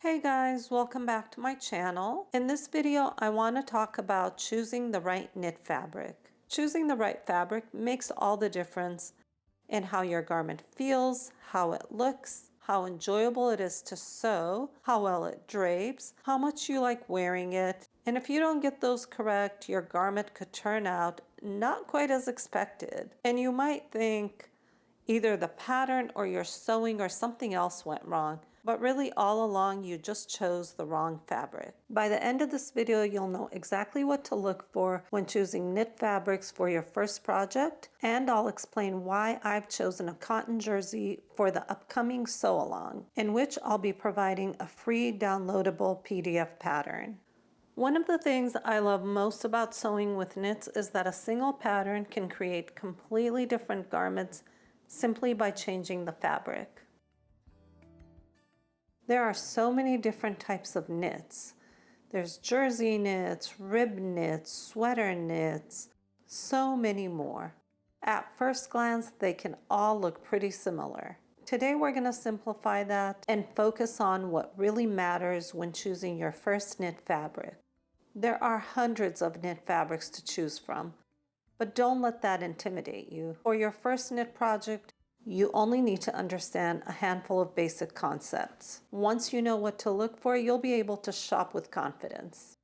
Hey guys, welcome back to my channel. In this video, I want to talk about choosing the right knit fabric. Choosing the right fabric makes all the difference in how your garment feels, how it looks, how enjoyable it is to sew, how well it drapes, how much you like wearing it. And if you don't get those correct, your garment could turn out not quite as expected. And you might think either the pattern or your sewing or something else went wrong. But really all along you just chose the wrong fabric. By the end of this video, you'll know exactly what to look for when choosing knit fabrics for your first project, and I'll explain why I've chosen a cotton jersey for the upcoming sew along, in which I'll be providing a free downloadable PDF pattern. One of the things I love most about sewing with knits is that a single pattern can create completely different garments simply by changing the fabric. There are so many different types of knits. There's jersey knits, rib knits, sweater knits, so many more. At first glance, they can all look pretty similar. Today we're going to simplify that and focus on what really matters when choosing your first knit fabric. There are hundreds of knit fabrics to choose from, but don't let that intimidate you. For your first knit project, you only need to understand a handful of basic concepts. Once you know what to look for, you'll be able to shop with confidence.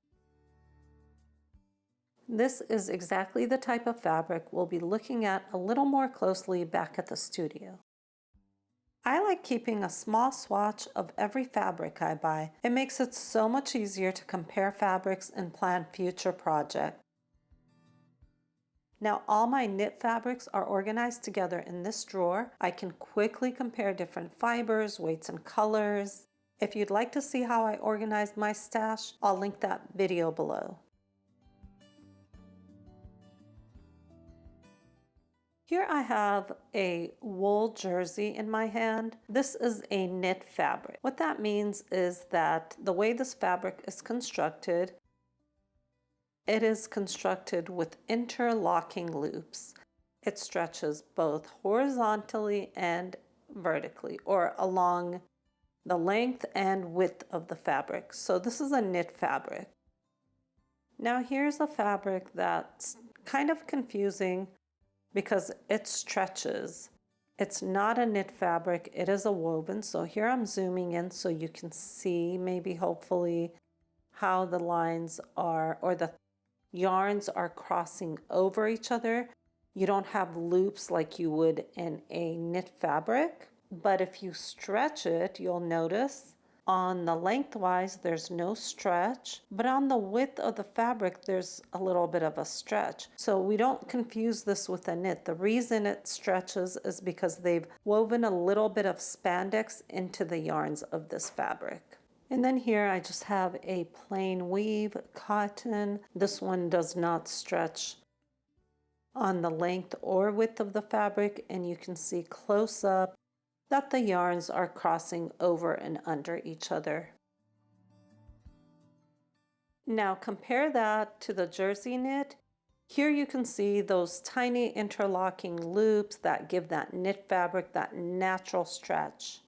This is exactly the type of fabric we'll be looking at a little more closely back at the studio. I like keeping a small swatch of every fabric I buy. It makes it so much easier to compare fabrics and plan future projects. Now all my knit fabrics are organized together in this drawer. I can quickly compare different fibers, weights, and colors. If you'd like to see how I organized my stash, I'll link that video below. Here I have a wool jersey in my hand. This is a knit fabric. What that means is that the way this fabric is constructed, it is constructed with interlocking loops. It stretches both horizontally and vertically, or along the length and width of the fabric. So this is a knit fabric. Now here's a fabric that's kind of confusing because it stretches. It's not a knit fabric, it is a woven. So here I'm zooming in so you can see, maybe hopefully, how the lines are, or the yarns are crossing over each other. You don't have loops like you would in a knit fabric, but if you stretch it, you'll notice on the lengthwise there's no stretch, but on the width of the fabric there's a little bit of a stretch. So we don't confuse this with a knit. The reason it stretches is because they've woven a little bit of spandex into the yarns of this fabric. And then here I just have a plain weave cotton. This one does not stretch on the length or width of the fabric, and you can see close up that the yarns are crossing over and under each other. Now compare that to the jersey knit. Here you can see those tiny interlocking loops that give that knit fabric that natural stretch.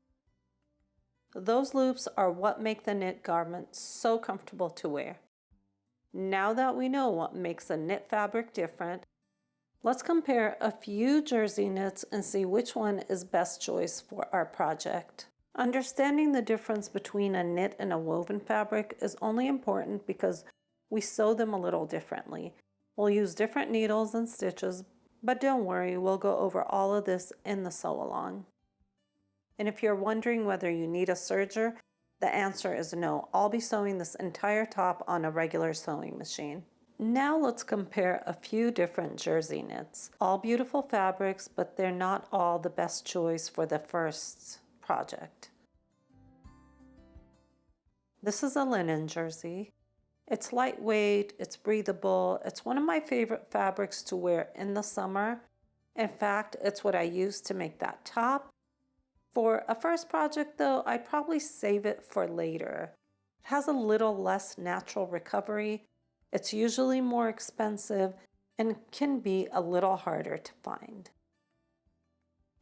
Those loops are what make the knit garment so comfortable to wear. Now that we know what makes a knit fabric different, let's compare a few jersey knits and see which one is best choice for our project. Understanding the difference between a knit and a woven fabric is only important because we sew them a little differently. We'll use different needles and stitches, but don't worry, we'll go over all of this in the sew along. And if you're wondering whether you need a serger, the answer is no. I'll be sewing this entire top on a regular sewing machine. Now let's compare a few different jersey knits. All beautiful fabrics, but they're not all the best choice for the first project. This is a linen jersey. It's lightweight, it's breathable. It's one of my favorite fabrics to wear in the summer. In fact, it's what I use to make that top. For a first project though, I'd probably save it for later. It has a little less natural recovery. It's usually more expensive and can be a little harder to find.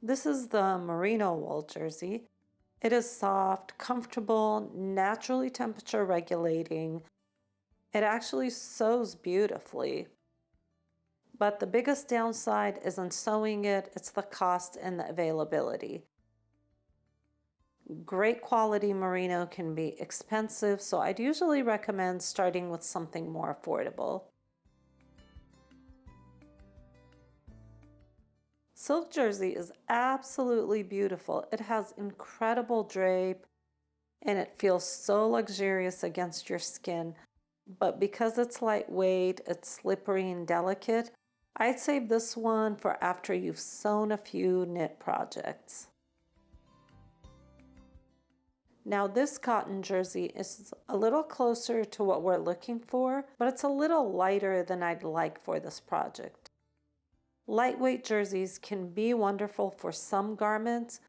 This is the Merino wool jersey. It is soft, comfortable, naturally temperature regulating. It actually sews beautifully. But the biggest downside isn't sewing it, it's the cost and the availability. Great quality merino can be expensive, so I'd usually recommend starting with something more affordable. Silk jersey is absolutely beautiful. It has incredible drape and it feels so luxurious against your skin. But because it's lightweight, it's slippery and delicate, I'd save this one for after you've sewn a few knit projects. Now this cotton jersey is a little closer to what we're looking for, but it's a little lighter than I'd like for this project. Lightweight jerseys can be wonderful for some garments,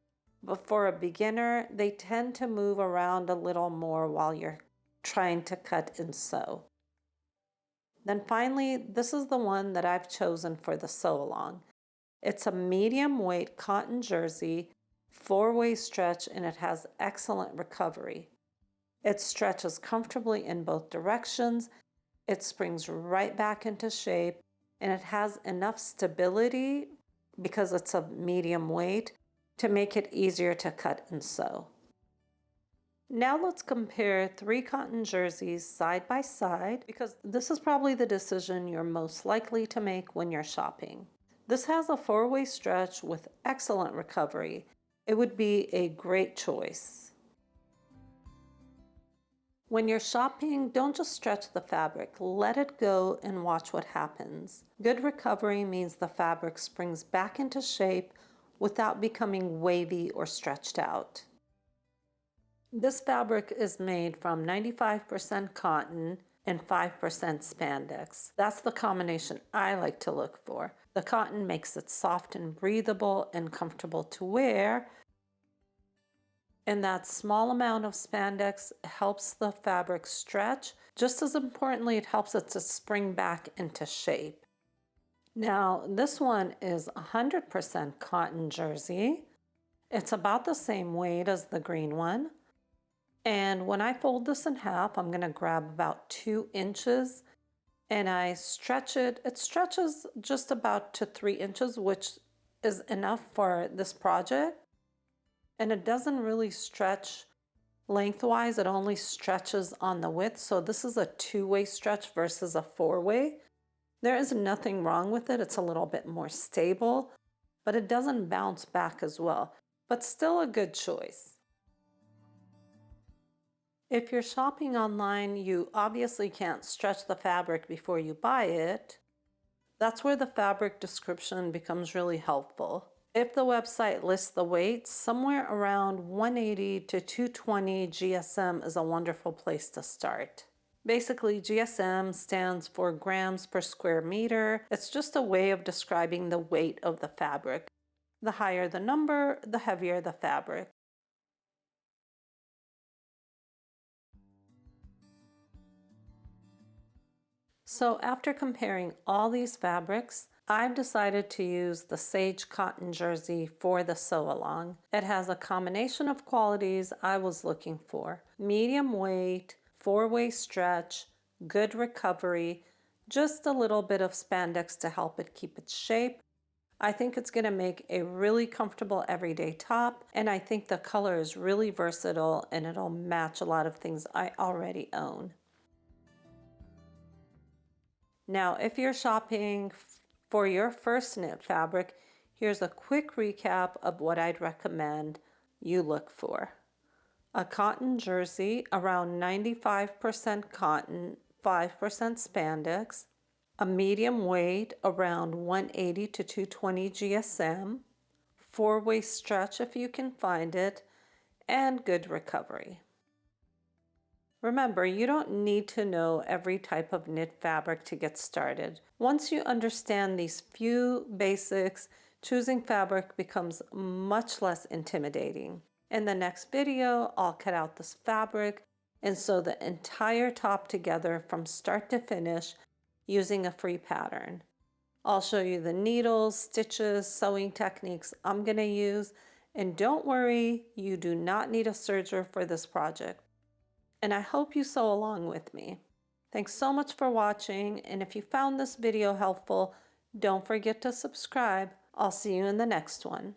but for a beginner, they tend to move around a little more while you're trying to cut and sew. Then finally, this is the one that I've chosen for the sew along. It's a medium weight cotton jersey, 4-way stretch, and it has excellent recovery. It stretches comfortably in both directions, it springs right back into shape, and it has enough stability, because it's a medium weight, to make it easier to cut and sew. Now let's compare 3 cotton jerseys side by side, because this is probably the decision you're most likely to make when you're shopping. This has a 4-way stretch with excellent recovery. It would be a great choice. When you're shopping, don't just stretch the fabric. Let it go and watch what happens. Good recovery means the fabric springs back into shape without becoming wavy or stretched out. This fabric is made from 95% cotton and 5% spandex. That's the combination I like to look for. The cotton makes it soft and breathable and comfortable to wear, and that small amount of spandex helps the fabric stretch. Just as importantly, it helps it to spring back into shape. Now, this one is 100% cotton jersey. It's about the same weight as the green one. And when I fold this in half, I'm going to grab about 2 inches and I stretch it. It stretches just about to 3 inches, which is enough for this project. And it doesn't really stretch lengthwise, it only stretches on the width. So this is a 2-way stretch versus a 4-way. There is nothing wrong with it. It's a little bit more stable, but it doesn't bounce back as well, but still a good choice. If you're shopping online, you obviously can't stretch the fabric before you buy it. That's where the fabric description becomes really helpful. If the website lists the weights, somewhere around 180 to 220 GSM is a wonderful place to start. Basically, GSM stands for grams per square meter. It's just a way of describing the weight of the fabric. The higher the number, the heavier the fabric. So after comparing all these fabrics, I've decided to use the Sage Cotton Jersey for the sew along. It has a combination of qualities I was looking for. Medium weight, 4-way stretch, good recovery, just a little bit of spandex to help it keep its shape. I think it's going to make a really comfortable everyday top, and I think the color is really versatile and it'll match a lot of things I already own. Now, if you're shopping for your first knit fabric, here's a quick recap of what I'd recommend you look for. A cotton jersey, around 95% cotton, 5% spandex. A medium weight, around 180 to 220 GSM. 4-way stretch if you can find it, and good recovery. Remember, you don't need to know every type of knit fabric to get started. Once you understand these few basics, choosing fabric becomes much less intimidating. In the next video, I'll cut out this fabric and sew the entire top together from start to finish using a free pattern. I'll show you the needles, stitches, sewing techniques I'm going to use, And don't worry, you do not need a serger for this project. And I hope you sew along with me. Thanks so much for watching, and if you found this video helpful, don't forget to subscribe. I'll see you in the next one.